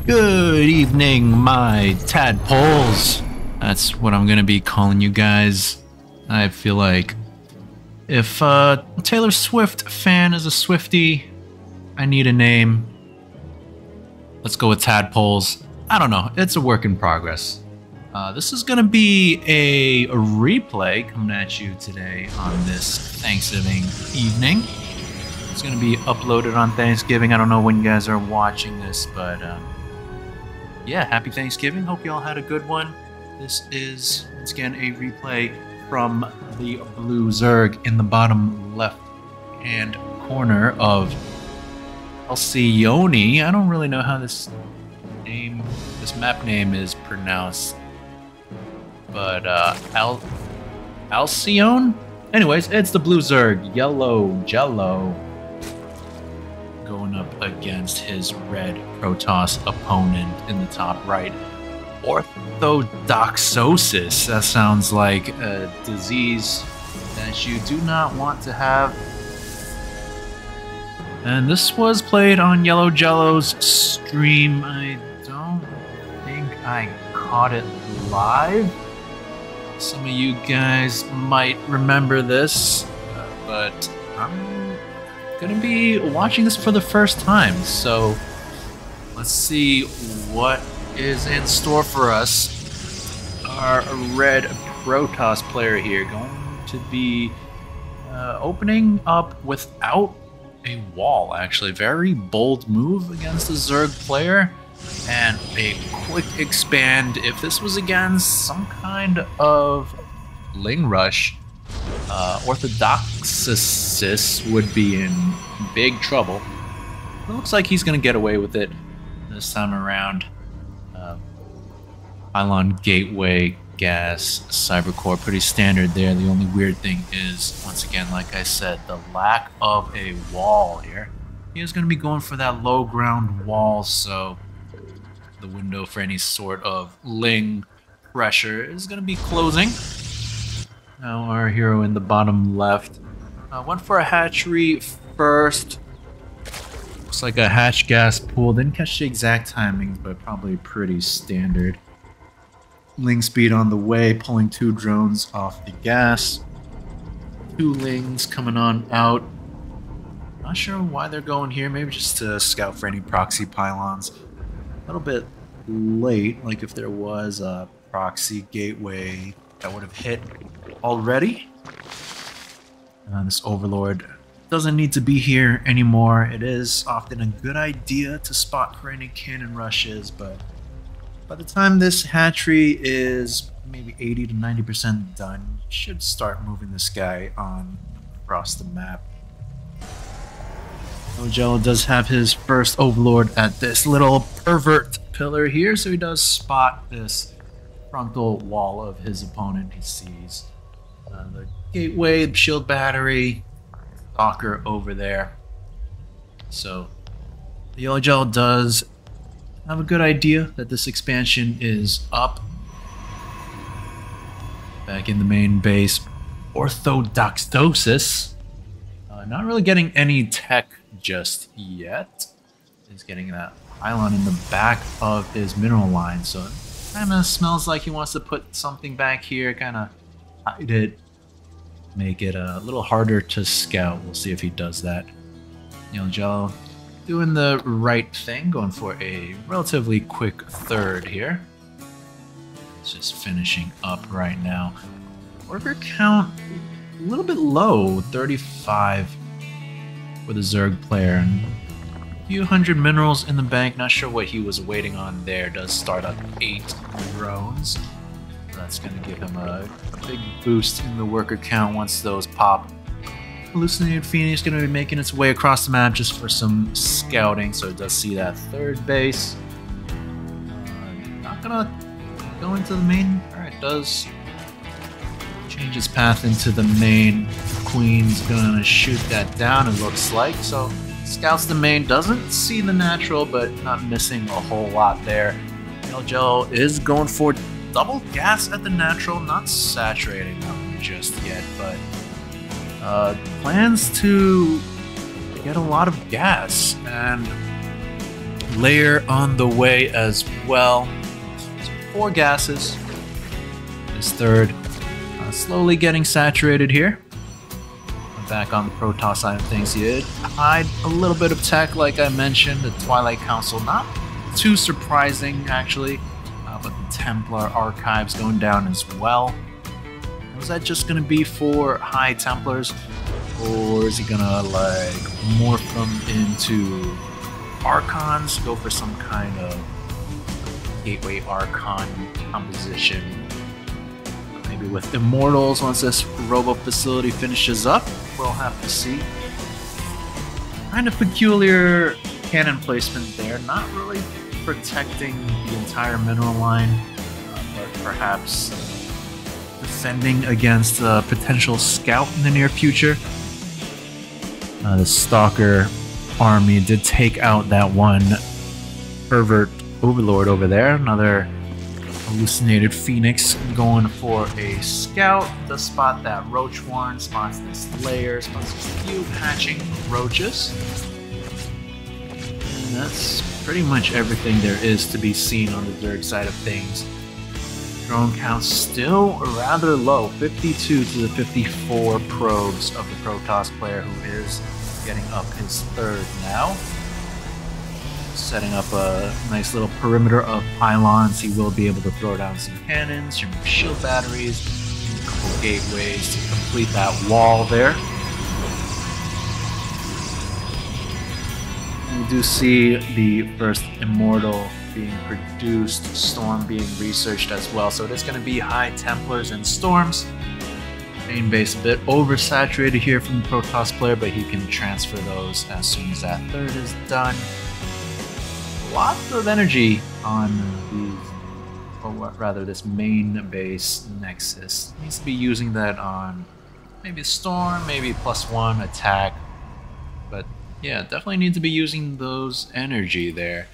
Good evening, my tadpoles. That's what I'm gonna be calling you guys. I feel like if a Taylor Swift fan is a Swiftie, I need a name. Let's go with tadpoles. I don't know, it's a work in progress. This is gonna be a replay coming at you today on this Thanksgiving evening. It's gonna be uploaded on Thanksgiving. I don't know when you guys are watching this, but yeah, happy Thanksgiving. Hope you all had a good one. This is, once again, a replay from the blue Zerg in the bottom left-hand corner of Alcyone. I don't really know how this map name is pronounced, but Alcyone? Anyways, it's the blue Zerg, yellowjellow, going up against his red Protoss opponent in the top right. Orthodoxosis. That sounds like a disease that you do not want to have. And this was played on yellowjellow's stream. I don't think I caught it live. Some of you guys might remember this, but I'm gonna be watching this for the first time, so let's see what is in store for us. Our red Protoss player here going to be opening up without a wall, actually. Very bold move against the Zerg player, and a quick expand. If this was against some kind of Ling Rush, orthodoxosis would be in big trouble. It looks like he's going to get away with it this time around. Pylon Gateway, Gas, Cybercore, pretty standard there. The only weird thing is, once again, like I said, the lack of a wall here. He is going to be going for that low ground wall, so the window for any sort of Ling pressure is going to be closing. Now our hero in the bottom left went for a hatchery first. Looks like a hatch gas pool. Didn't catch the exact timing, but probably pretty standard. Ling speed on the way, pulling 2 drones off the gas. 2 Lings coming on out. Not sure why they're going here. Maybe just to scout for any proxy pylons. A little bit late, like if there was a proxy gateway that would have hit already. This Overlord doesn't need to be here anymore. It is often a good idea to spot for any cannon rushes, but by the time this hatchery is maybe 80 to 90% done, you should start moving this guy on across the map. Yellowjellow does have his first Overlord at this little pervert pillar here, so he does spot this frontal wall of his opponent. He sees the gateway, the shield battery, Stalker over there. So the yellowjellow does have a good idea that this expansion is up. Back in the main base, orthodoxosis. Not really getting any tech just yet. He's getting that pylon in the back of his mineral line, so it kind of smells like he wants to put something back here, kind of hide it, make it a little harder to scout. We'll see if he does that. Yellowjellow doing the right thing, going for a relatively quick third here. It's just finishing up right now. Worker count a little bit low, 35 for the Zerg player. And a few hundred minerals in the bank, not sure what he was waiting on there. Does start up 8 drones. That's going to give him a big boost in the worker count once those pop. Hallucinated Phoenix going to be making its way across the map just for some scouting, so it does see that third base. Not going to go into the main. Alright, does change its path into the main. Queen's going to shoot that down, it looks like. So scouts the main, doesn't see the natural, but not missing a whole lot there. Yellowjellow is going for double gas at the natural, not saturating them just yet, but plans to get a lot of gas, and layer on the way as well. So 4 gases. His third slowly getting saturated here. Back on the Protoss side of things, he did hide a little bit of tech, like I mentioned. The Twilight Council, not too surprising actually, but the Templar archives going down as well. Was that just gonna be for High Templars, or is he gonna like morph them into Archons, go for some kind of Gateway Archon composition? Maybe with Immortals once this Robo facility finishes up. We'll have to see. Kind of peculiar cannon placement there, not really protecting the entire mineral line, but perhaps defending against a potential scout in the near future. The Stalker army did take out that one pervert overlord over there, another hallucinated phoenix going for a scout to spot that roach warren, spots this layer, spots this few hatching roaches. And that's pretty much everything there is to be seen on the Zerg side of things. Drone count still rather low, 52 to the 54 probes of the Protoss player, who is getting up his third now. Setting up a nice little perimeter of pylons. He will be able to throw down some cannons, some shield batteries, and a couple gateways to complete that wall there. We do see the first Immortal being produced, Storm being researched as well. So it is going to be High Templars and Storms. Main base a bit oversaturated here from the Protoss player, but he can transfer those as soon as that third is done. Lots of energy on these, or rather this main base Nexus. Needs to be using that on maybe a Storm, maybe +1 attack. But yeah, definitely need to be using those energy there.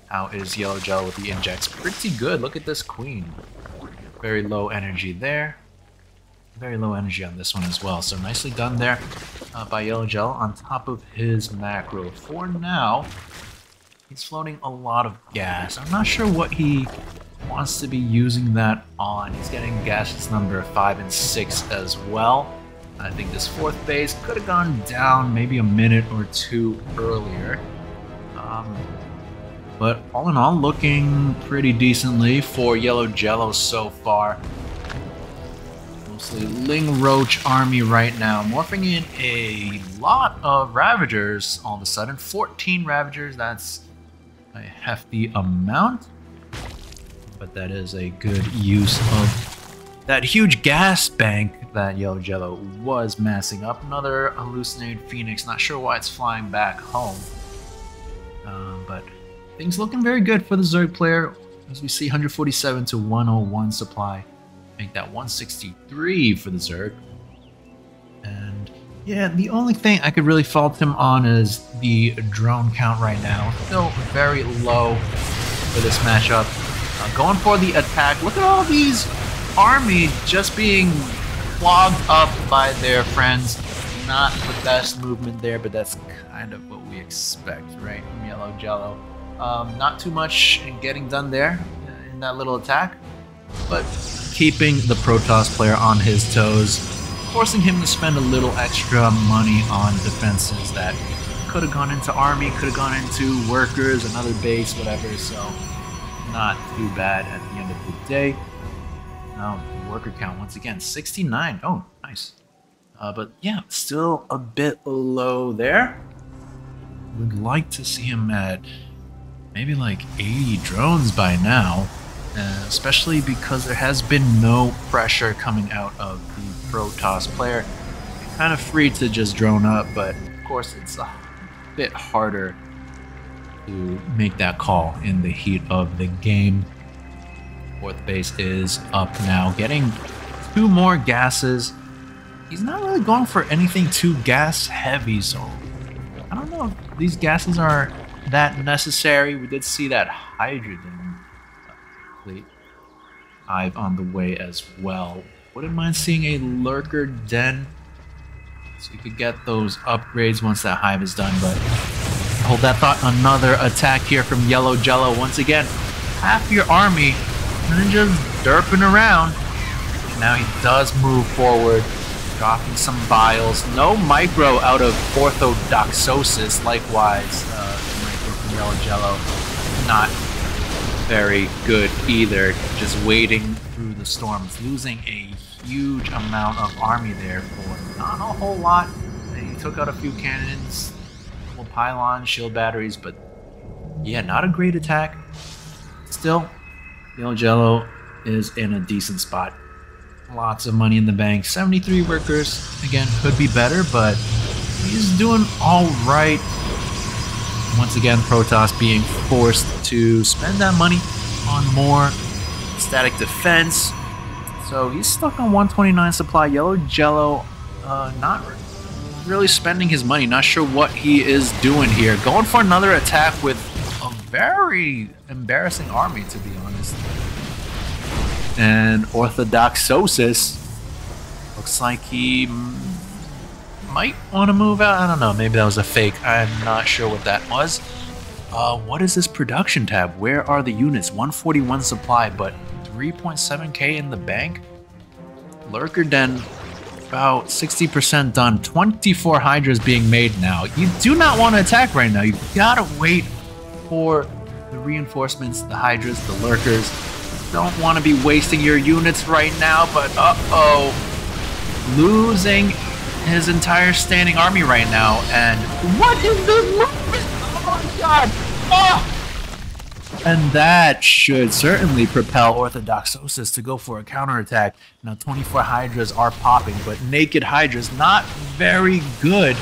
How is yellowjellow with the injects? Pretty good. Look at this queen. Very low energy there. Very low energy on this one as well. So nicely done there by yellowjellow on top of his macro. For now, he's floating a lot of gas. I'm not sure what he wants to be using that on. He's getting gases number 5 and 6 as well. I think this fourth base could have gone down maybe a minute or two earlier. But all in all, looking pretty decently for yellowjellow so far. Mostly Ling Roach army right now, morphing in a lot of Ravagers all of a sudden. 14 Ravagers, that's a hefty amount, but that is a good use of that huge gas bank that yellowjellow was massing up. Another hallucinated phoenix, not sure why it's flying back home, but things looking very good for the Zerg player as we see 147 to 101 supply, make that 163 for the Zerg. And yeah, the only thing I could really fault him on is the drone count right now. Still very low for this matchup. Going for the attack. Look at all these army just being clogged up by their friends. Not the best movement there, but that's kind of what we expect, right, from yellowjellow. Not too much getting done there in that little attack, but keeping the Protoss player on his toes, forcing him to spend a little extra money on defenses that could have gone into army, could have gone into workers, another base, whatever. So not too bad at the end of the day. Now worker count once again 69. Oh, nice. But yeah, still a bit low there. Would like to see him at maybe like 80 drones by now, especially because there has been no pressure coming out of the Protoss player. Kind of free to just drone up, but of course it's a bit harder to make that call in the heat of the game. Fourth base is up now, getting 2 more gases. He's not really going for anything too gas heavy, so I don't know if these gases are that necessary. We did see that hydrogen fleet hive on the way as well. Wouldn't mind seeing a lurker den, so you could get those upgrades once that hive is done, but Hold that thought. Another attack here from yellowjellow. Once again, half your army and then just derping around. And now he does move forward, dropping some vials. No micro out of orthodoxosis. Likewise, micro from yellowjellow. Not very good either. Just wading through the storms, losing a huge amount of army there for not a whole lot. He took out a few cannons, a couple pylons, shield batteries, but yeah, not a great attack. Still, yellowjellow is in a decent spot. Lots of money in the bank. 73 workers. Again, could be better, but he's doing all right. Once again, Protoss being forced to spend that money on more static defense. So he's stuck on 129 supply. yellowjellow not really spending his money. Not sure what he is doing here. Going for another attack with a very embarrassing army, to be honest. And orthodoxosis looks like he might want to move out. I don't know. Maybe that was a fake. I'm not sure what that was. What is this production tab? Where are the units? 141 supply, but 3.7k in the bank. Lurker Den about 60% done. 24 hydras being made now. You do not want to attack right now. You gotta wait for the reinforcements, the hydras, the lurkers. Don't want to be wasting your units right now, but losing his entire standing army right now. And what is this movement? Oh my god! Oh! And that should certainly propel orthodoxosis to go for a counterattack. Now 24 hydras are popping, but naked hydras not very good.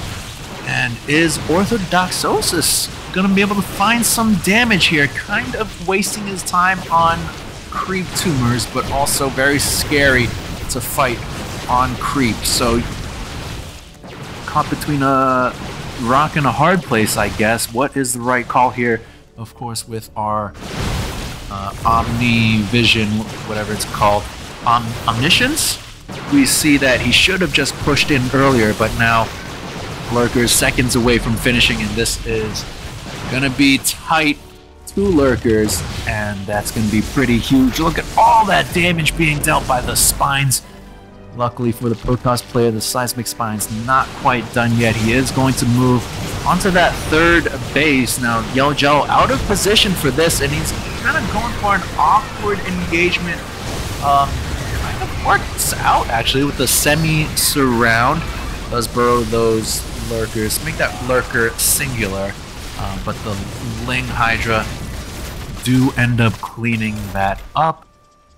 And is orthodoxosis gonna be able to find some damage here? Kind of wasting his time on creep tumors, but also very scary to fight on creep. So caught between a rock and a hard place, I guess. What is the right call here? Of course, with our omnivision, whatever it's called, omniscience, we see that he should have just pushed in earlier, but now lurkers seconds away from finishing, and this is gonna be tight. 2 lurkers, and that's going to be pretty huge. Look at all that damage being dealt by the spines. Luckily for the Protoss player, the seismic spine's not quite done yet. He is going to move onto that 3rd base. Now, yellowjellow out of position for this, and he's kind of going for an awkward engagement. Kind of works out, actually, with the semi-surround. Does burrow those lurkers, make that lurker singular. But the Ling Hydra do end up cleaning that up.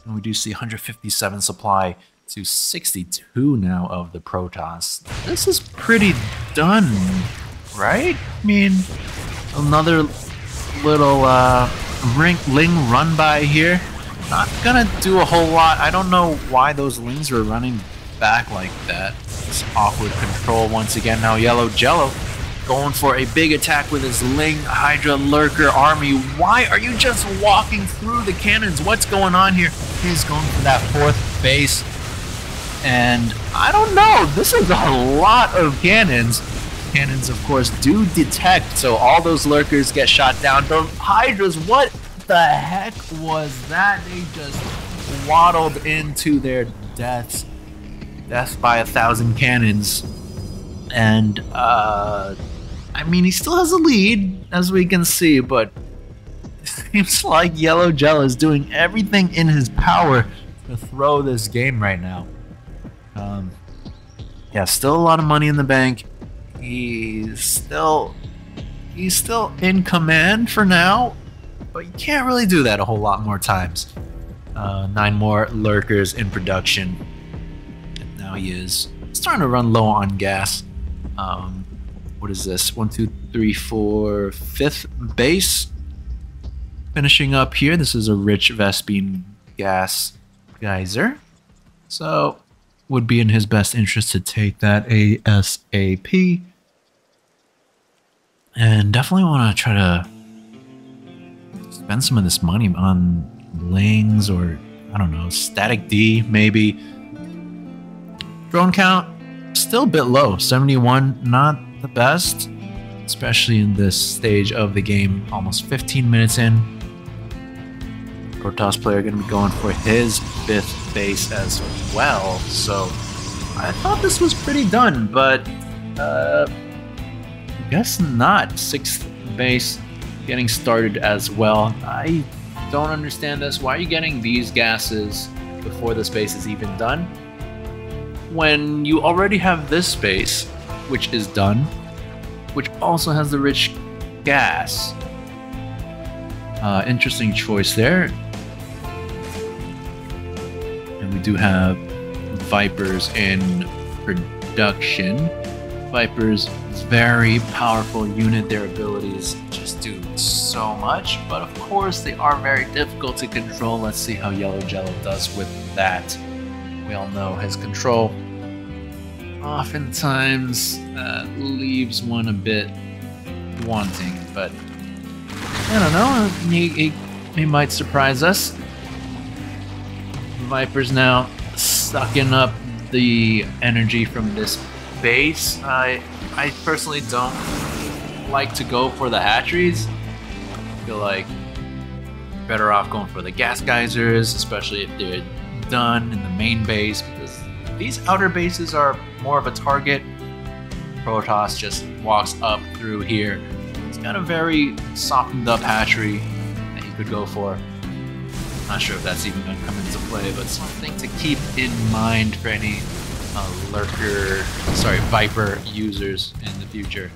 And we do see 157 supply to 62 now of the Protoss. This is pretty done, right? I mean, another little Ling run by here. Not gonna do a whole lot. I don't know why those Lings were running back like that. It's awkward control once again. Now yellowjellow going for a big attack with his Ling Hydra Lurker army. Why are you just walking through the cannons? What's going on here? He's going for that 4th base. And I don't know. This is a lot of cannons. Cannons, of course, do detect, so all those lurkers get shot down. The Hydras, what the heck was that? They just waddled into their deaths. Death by 1,000 cannons. And, I mean, he still has a lead, as we can see, but it seems like yellowjellow is doing everything in his power to throw this game right now. Yeah, still a lot of money in the bank. He's still in command for now, but you can't really do that a whole lot more times. 9 more lurkers in production. And now he is starting to run low on gas. What is this? 1, 2, 3, 4, 5th base. Finishing up here. This is a rich Vespene gas geyser. So, would be in his best interest to take that ASAP. And definitely want to try to spend some of this money on Lings or, I don't know, static D maybe. Drone count, still a bit low. 71, not the best. especially in this stage of the game, almost 15 minutes in. Protoss player going to be going for his 5th base as well, so I thought this was pretty done, but I guess not. 6th base getting started as well. I don't understand this. Why are you getting these gases before this base is even done? When you already have this base, which is done, which also has the rich gas. Interesting choice there. And we do have Vipers in production. Vipers, very powerful unit. Their abilities just do so much, but of course they are very difficult to control. Let's see how yellowjellow does with that. We all know his control oftentimes leaves one a bit wanting, but I don't know, he might surprise us. Viper's now sucking up the energy from this base. I personally don't like to go for the hatcheries. I feel like better off going for the gas geysers, especially if they're done in the main base, because these outer bases are more of a target. Protoss just walks up through here. It's got a very softened up hatchery that he could go for. Not sure if that's even going to come into play, but something to keep in mind for any Viper users in the future.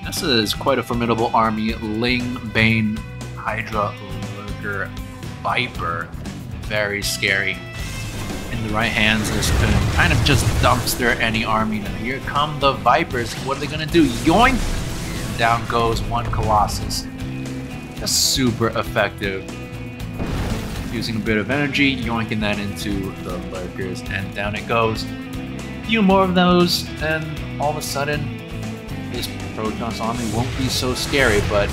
This is quite a formidable army. Ling, Bane, Hydra, Lurker, Viper. Very scary. In the right hands, this could kind of just dumpster any army. Now here come the Vipers. What are they going to do? Yoink! And down goes one Colossus. Just super effective. Using a bit of energy, yoinking that into the Lurkers, and down it goes. A few more of those, and all of a sudden, this Protoss army won't be so scary, but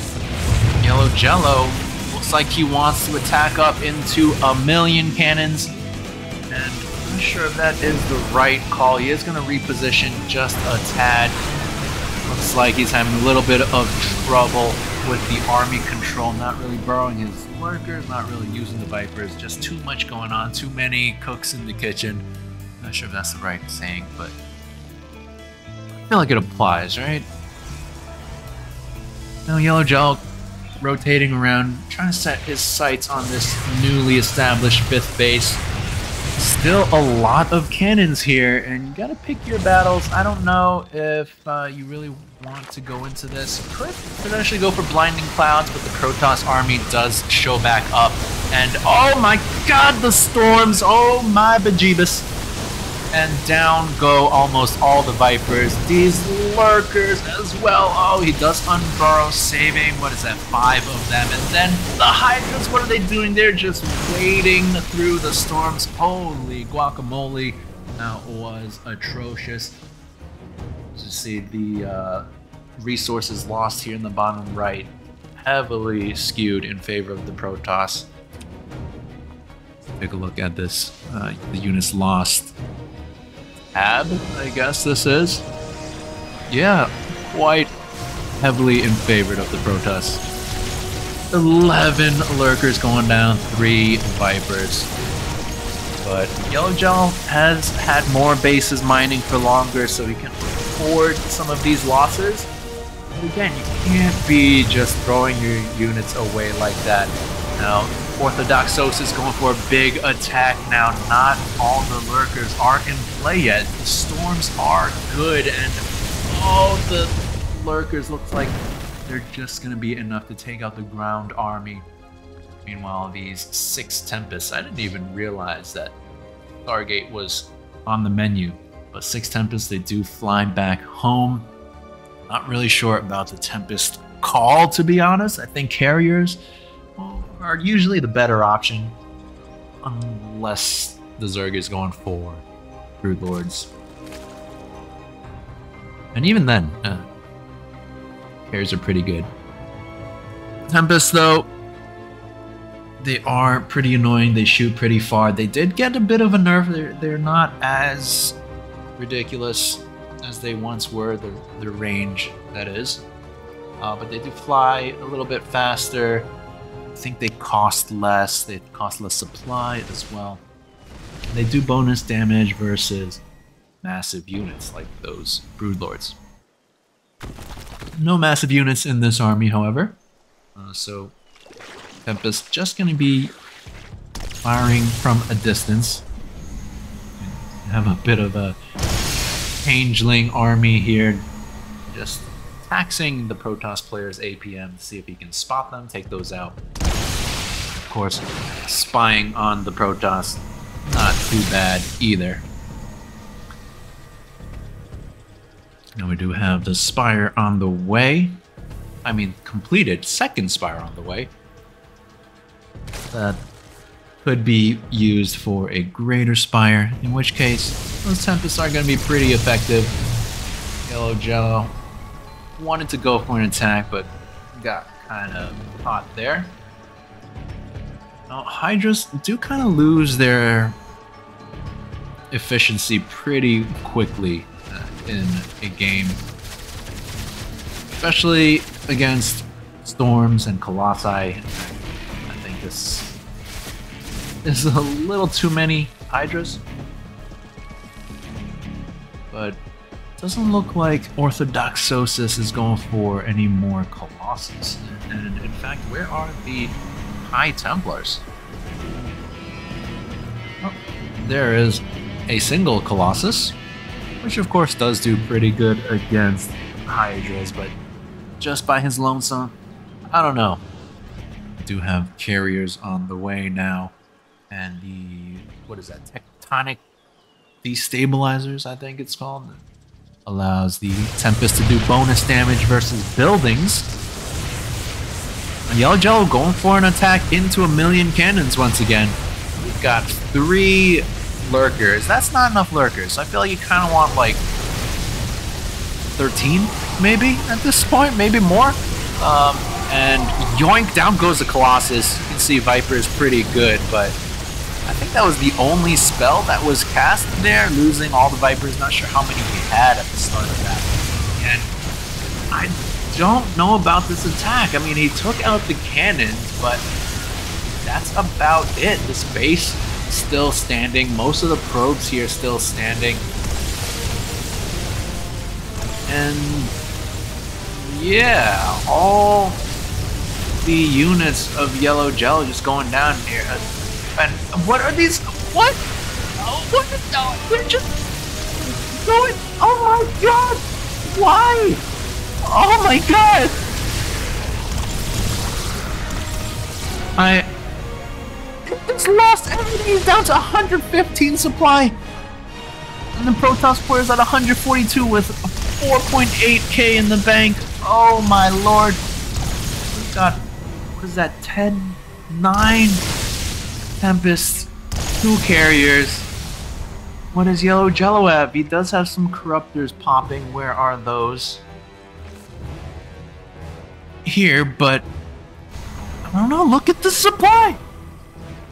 yellowjellow looks like he wants to attack up into 1,000,000 cannons, and I'm not sure if that is the right call. He is going to reposition just a tad. Looks like he's having a little bit of trouble with the army control, not really burrowing his Lurkers, not really using the Vipers, just too much going on, too many cooks in the kitchen. Not sure if that's the right saying, but I feel like it applies, right? Now yellowjellow rotating around, trying to set his sights on this newly established 5th base. Still a lot of cannons here, and you gotta pick your battles. I don't know if you really want to go into this. You could potentially go for Blinding Clouds, but the Protoss army does show back up. And oh my god, the storms! Oh my bejeebus! And down go almost all the Vipers. These Lurkers as well. Oh, he does unburrow, saving, what is that, 5 of them. And then the Hydras, what are they doing? They're just wading through the storms. Holy guacamole. That was atrocious. You see the resources lost here in the bottom right. Heavily skewed in favor of the Protoss. Take a look at this. The units lost. Ab, I guess this is. Yeah, quite heavily in favor of the Protoss. 11 Lurkers going down, 3 Vipers. But yellowjellow has had more bases mining for longer, so he can afford some of these losses. But again, you can't be just throwing your units away like that. Now, orthodoxosis going for a big attack now. Not all the Lurkers are in play yet. The storms are good, and all the Lurkers looks like they're just going to be enough to take out the ground army. Meanwhile, these 6 Tempests, I didn't even realize that Stargate was on the menu. But 6 Tempests, they do fly back home. Not really sure about the Tempest call, to be honest. I think carriers are usually the better option, unless the Zerg is going for Brood Lords. And even then, carriers are pretty good. Tempest, though, they are pretty annoying. They shoot pretty far. They did get a bit of a nerf. They're not as ridiculous as they once were, the range that is. But they do fly a little bit faster. I think they cost less. They cost less supply as well. They do bonus damage versus massive units like those Broodlords. No massive units in this army, however. So Tempest just going to be firing from a distance. Have a bit of a changeling army here, just taxing the Protoss player's APM to see if he can spot them, take those out. Of course, spying on the Protoss, not too bad either. Now we do have the Spire on the way. I mean, completed second Spire on the way. That could be used for a greater Spire, in which case those Tempests are going to be pretty effective. Yellowjellow wanted to go for an attack, but got kind of caught there. Now, Hydras do kind of lose their efficiency pretty quickly in a game, especially against Storms and Colossi. I think this is a little too many Hydras, but it doesn't look like Orthodoxosis is going for any more Colossus. And in fact, where are the High Templars? Oh, there is a single Colossus, which of course does do pretty good against Hydras, but just by his lonesome, I don't know. We do have carriers on the way now, and the, what is that, tectonic destabilizers, I think it's called, allows the Tempest to do bonus damage versus buildings. Yellowjellow going for an attack into 1,000,000 cannons once again. We've got 3 lurkers. That's not enough lurkers. I feel like you kind of want like 13 maybe at this point, maybe more. And yoink, down goes the Colossus. You can see Viper is pretty good, but I think that was the only spell that was cast there, losing all the Vipers. Not sure how many he had at the start of that. And I don't know about this attack. I mean, he took out the cannons, but that's about it. This base still standing. Most of the probes here still standing. And yeah, all the units of Yellowjellow just going down here. And what are these? What? Oh, what? No, they're just going. Oh my god! Why? Oh my god! I just lost everything. He's down to 115 supply, and the Protoss player's at 142 with 4.8k in the bank. Oh my lord! We've got, what is that? 10, 9 Tempests, 2 carriers. What does Yellowjellow have? He does have some corruptors popping. Where are those? Here, but I don't know. Look at the supply.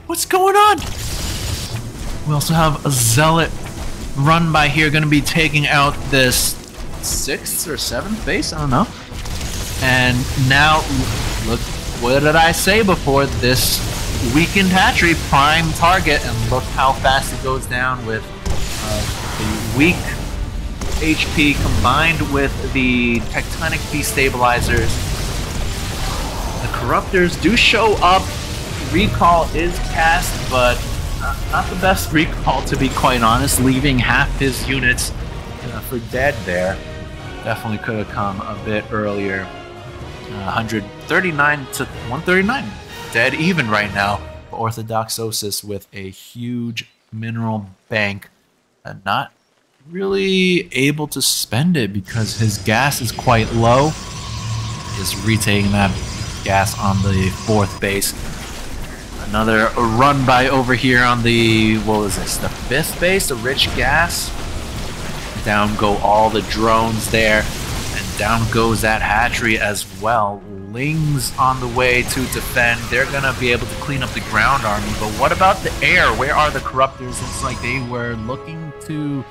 What's going on? We also have a Zealot run by here, going to be taking out this 6th or 7th base. I don't know. And now, look, what did I say before? This weakened hatchery, prime target, and look how fast it goes down with the weak HP combined with the tectonic destabilizers. The corruptors do show up. Recall is cast, but not the best recall, to be quite honest, leaving half his units for dead there. Definitely could have come a bit earlier. 139 to 139. Dead even right now. Orthodoxosis with a huge mineral bank. Not really able to spend it because his gas is quite low. Is retaking that gas on the 4th base. Another run by over here on the, what was this, the 5th base, the rich gas. Down go all the drones there, and down goes that hatchery as well. Lings on the way to defend. They're gonna be able to clean up the ground army, but what about the air? Where are the corruptors? Looks like they were looking to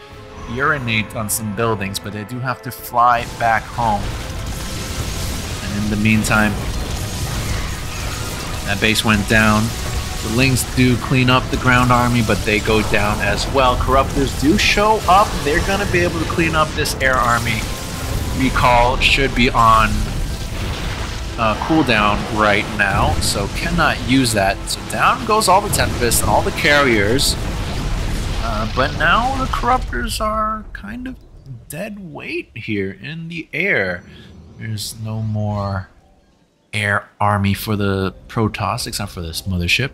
urinate on some buildings, but they do have to fly back home. And in the meantime, that base went down. The Lings do clean up the ground army, but they go down as well. Corruptors do show up. They're going to be able to clean up this air army. Recall should be on cooldown right now, so cannot use that. So down goes all the Tempests and all the carriers. But now the Corruptors are kind of dead weight here in the air. There's no more air army for the Protoss, except for this mothership.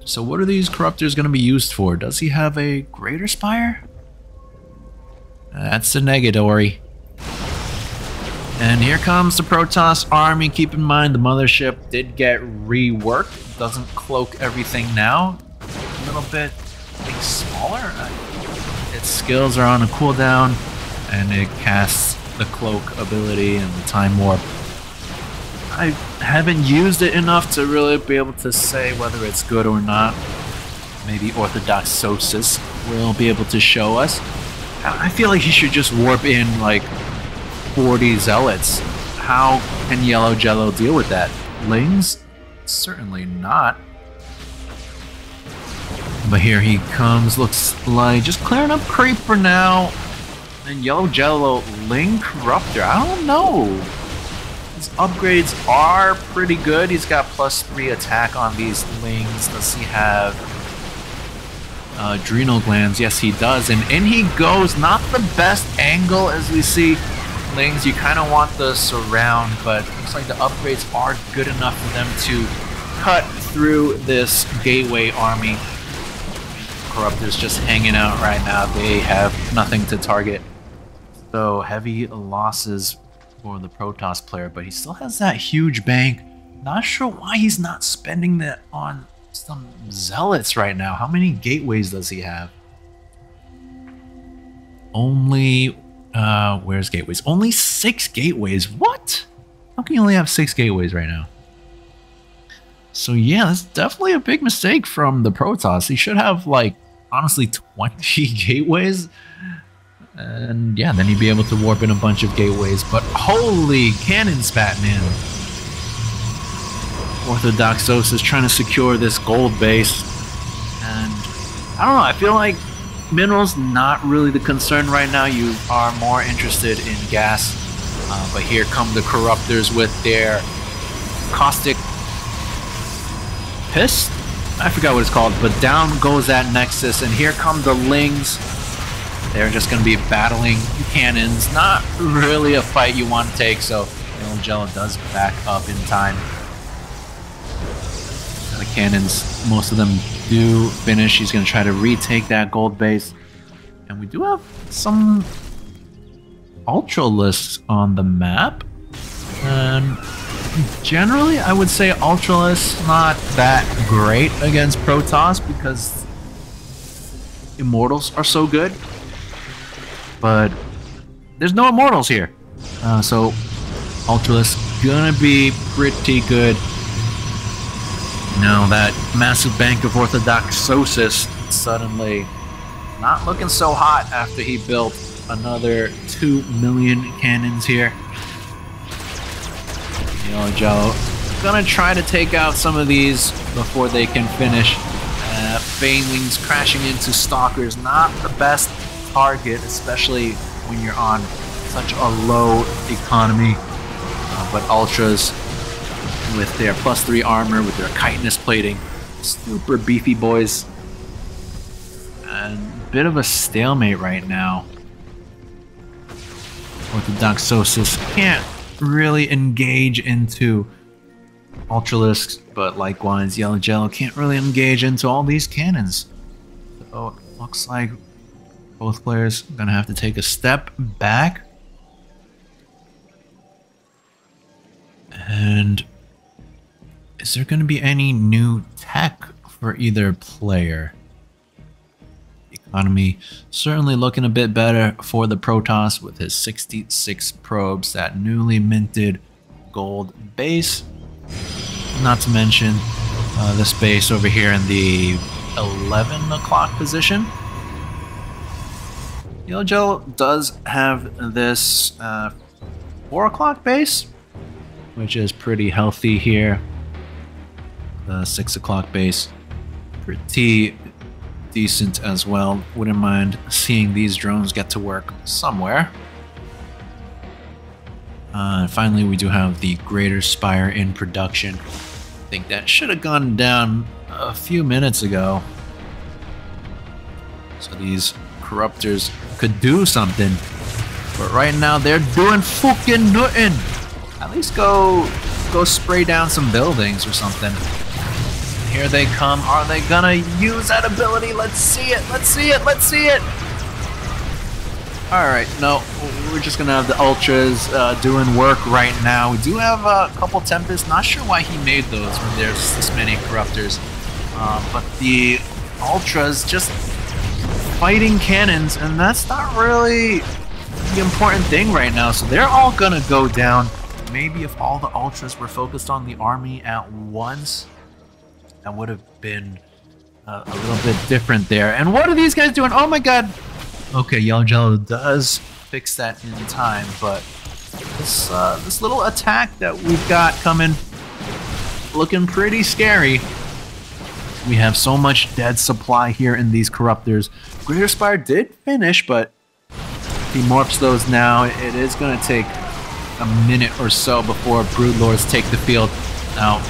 So what are these Corruptors going to be used for? Does he have a Greater Spire? That's a negatory. And here comes the Protoss army. Keep in mind the mothership did get reworked. Doesn't cloak everything now. A little bit smaller. Its skills are on a cooldown, and it casts the cloak ability and the time warp. I haven't used it enough to really be able to say whether it's good or not. Maybe orthodoxosis will be able to show us. I feel like he should just warp in like 40 zealots. How can yellowjellow deal with that? Lings? Certainly not. But here he comes, looks like just clearing up creep for now. And yellowjellow Ling Corruptor, I don't know. His upgrades are pretty good. He's got +3 attack on these Lings. Does he have adrenal glands? Yes, he does. And in he goes. Not the best angle as we see Lings. You kind of want the surround, but looks like the upgrades are good enough for them to cut through this gateway army. Corruptors just hanging out right now. They have nothing to target. So heavy losses for the Protoss player, but he still has that huge bank. Not sure why he's not spending that on some zealots right now. How many gateways does he have? Only, where's gateways? Only 6 gateways. What? How can you only have 6 gateways right now? So yeah, that's definitely a big mistake from the Protoss. He should have like, honestly, 20 gateways. And yeah, then he'd be able to warp in a bunch of gateways. But holy cannon spatting in. Orthodoxosis trying to secure this gold base. And I don't know, I feel like minerals not really the concern right now. You are more interested in gas. But here come the Corruptors with their caustic piss? I forgot what it's called, but down goes that Nexus, and here come the Lings. They're just going to be battling cannons. Not really a fight you want to take, so yellowjellow does back up in time. The cannons, most of them do finish. He's going to try to retake that gold base. And we do have some Ultralisks on the map. And generally, I would say Ultralisks not that great against Protoss because Immortals are so good. But there's no Immortals here. So Ultralisks gonna be pretty good. Now that massive bank of Orthodoxosis suddenly not looking so hot after he built another 2 million cannons here. Yellowjellow gonna try to take out some of these before they can finish. Banelings crashing into Stalkers, not the best target, especially when you're on such a low economy. But Ultras with their +3 armor, with their chitinous plating, super beefy boys. And a bit of a stalemate right now. Orthodoxosis can't really engage into Ultralisks, but likewise yellowjellow can't really engage into all these cannons. So it looks like both players are gonna have to take a step back. And is there gonna be any new tech for either player? Economy certainly looking a bit better for the Protoss with his 66 probes, that newly minted gold base. Not to mention this base over here in the 11 o'clock position. yellowjellow does have this 4 o'clock base, which is pretty healthy here. The 6 o'clock base, pretty decent as well. Wouldn't mind seeing these drones get to work somewhere. And finally, we do have the Greater Spire in production. I think that should have gone down a few minutes ago. So these corruptors could do something. But right now, they're doing fucking nothing. At least go spray down some buildings or something. Here they come. Are they gonna use that ability? Let's see it. Let's see it. Let's see it. Alright, no, we're just gonna have the Ultras doing work right now. We do have a couple Tempests. Not sure why he made those when there's this many Corruptors. But the Ultras just fighting cannons, and that's not really the important thing right now. So they're all gonna go down. Maybe if all the Ultras were focused on the army at once, that would have been a little bit different there. And what are these guys doing? Oh my god! Okay, yellowjellow does fix that in time, but this little attack that we've got coming, looking pretty scary. We have so much dead supply here in these Corruptors. Greater Spire did finish, but if he morphs those now, it is going to take a minute or so before Broodlords take the field. Now,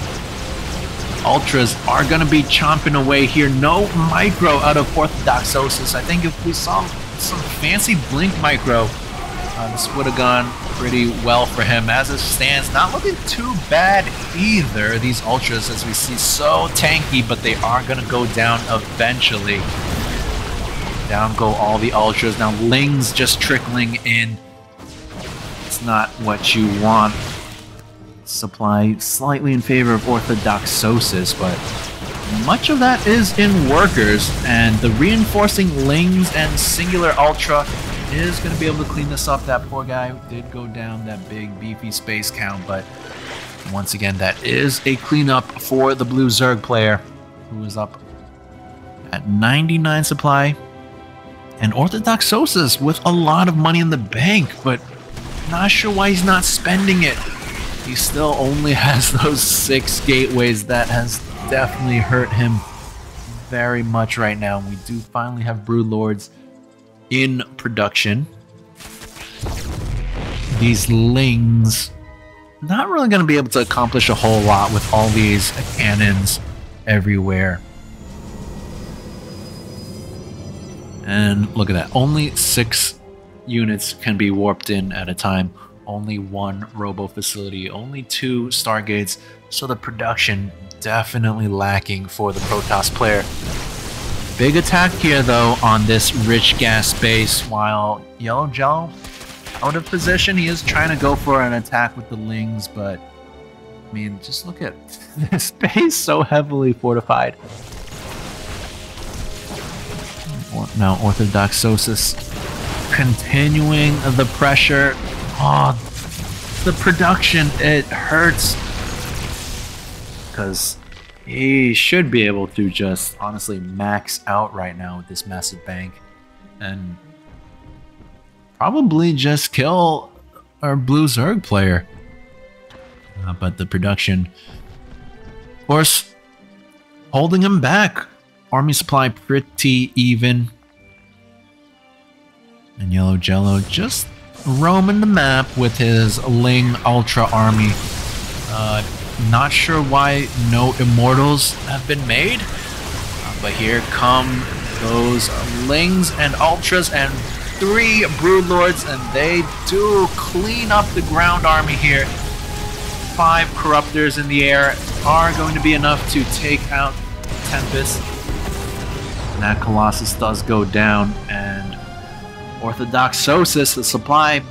Ultras are going to be chomping away here. No micro out of Orthodoxosis. I think if we saw some fancy blink micro, this would have gone pretty well for him. As it stands, not looking too bad either. These Ultras, as we see, so tanky, but they are going to go down eventually. Down go all the Ultras. Now Lings just trickling in. It's not what you want. Supply slightly in favor of Orthodoxosis, but much of that is in workers, and the reinforcing Lings and Singular Ultra is going to be able to clean this up. That poor guy did go down that big beefy space count, but once again, that is a cleanup for the Blue Zerg player, who is up at 99 supply. And Orthodoxosis with a lot of money in the bank, but not sure why he's not spending it. He still only has those 6 gateways. That has definitely hurt him very much right now. We do finally have Broodlords in production. These Lings not really going to be able to accomplish a whole lot with all these cannons everywhere. And look at that. Only 6 units can be warped in at a time. Only 1 robo facility. Only 2 stargates. So the production definitely lacking for the Protoss player. Big attack here though on this rich gas base, while yellowjellow out of position. He is trying to go for an attack with the Lings, but I mean, just look at this base, so heavily fortified. Now Orthodoxosis continuing the pressure. Oh, the production, it hurts, because he should be able to just honestly max out right now with this massive bank and probably just kill our Blue Zerg player. But the production, of course, holding him back. Army supply pretty even. And yellowjellow just roaming the map with his Ling Ultra army. Not sure why no Immortals have been made, but here come those Lings and Ultras and 3 Broodlords, and they do clean up the ground army here. 5 Corruptors in the air are going to be enough to take out Tempest. And that Colossus does go down, and Orthodoxosis, the supply,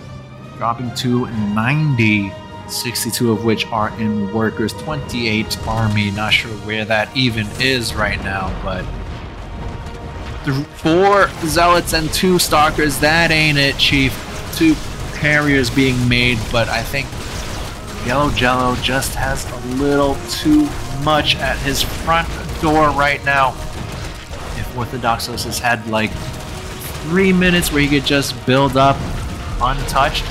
dropping to 90, 62 of which are in workers, 28 army. Not sure where that even is right now, but 4 zealots and 2 stalkers, that ain't it, Chief. 2 carriers being made, but I think yellowjellow just has a little too much at his front door right now. If Orthodoxosis had like 3 minutes where he could just build up untouched,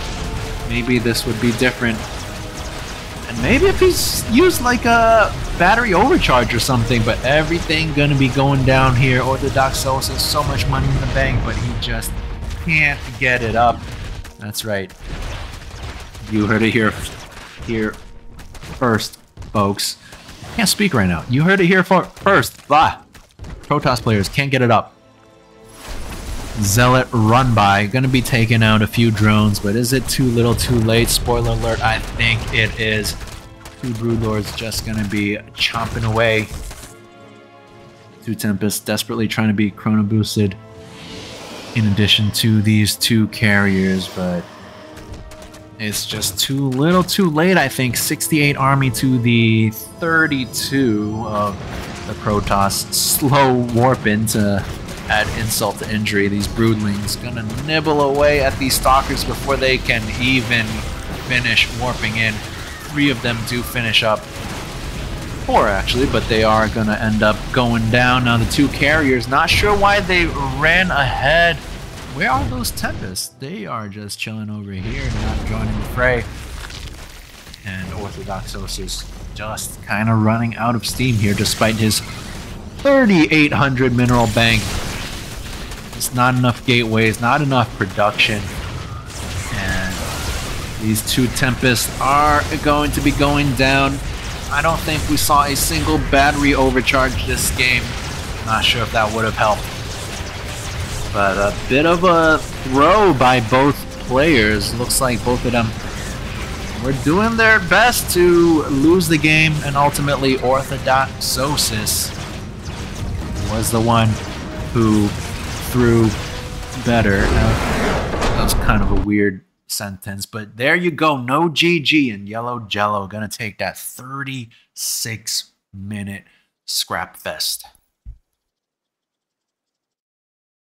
maybe this would be different. And maybe if he's used like a battery overcharge or something, but everything gonna be going down here. Orthodoxosis, so much money in the bank, but he just can't get it up. That's right. You heard it here first, folks. Can't speak right now. You heard it here first. Blah. Protoss players can't get it up. Zealot run by. Gonna be taking out a few drones, but is it too little too late? Spoiler alert, I think it is. Two Broodlords just gonna be chomping away. Two Tempests desperately trying to be chrono boosted in addition to these two carriers, but it's just too little too late, I think. 68 army to the 32 of the Protoss. Slow warping to add insult to injury. These broodlings gonna nibble away at these stalkers before they can even finish warping in. 3 of them do finish up. 4 actually, but they are gonna end up going down. Now the 2 carriers, not sure why they ran ahead. Where are those Tempests? They are just chilling over here, not joining the fray. And Orthodoxosis just kind of running out of steam here despite his 3,800 mineral bank. It's not enough gateways, not enough production. And these 2 Tempests are going to be going down. I don't think we saw a single battery overcharge this game. Not sure if that would have helped. But a bit of a throw by both players. Looks like both of them were doing their best to lose the game, and ultimately Orthodoxosis was the one who threw better. That was kind of a weird sentence, but there you go. No GG, and yellowjellow gonna take that 36-minute scrap fest.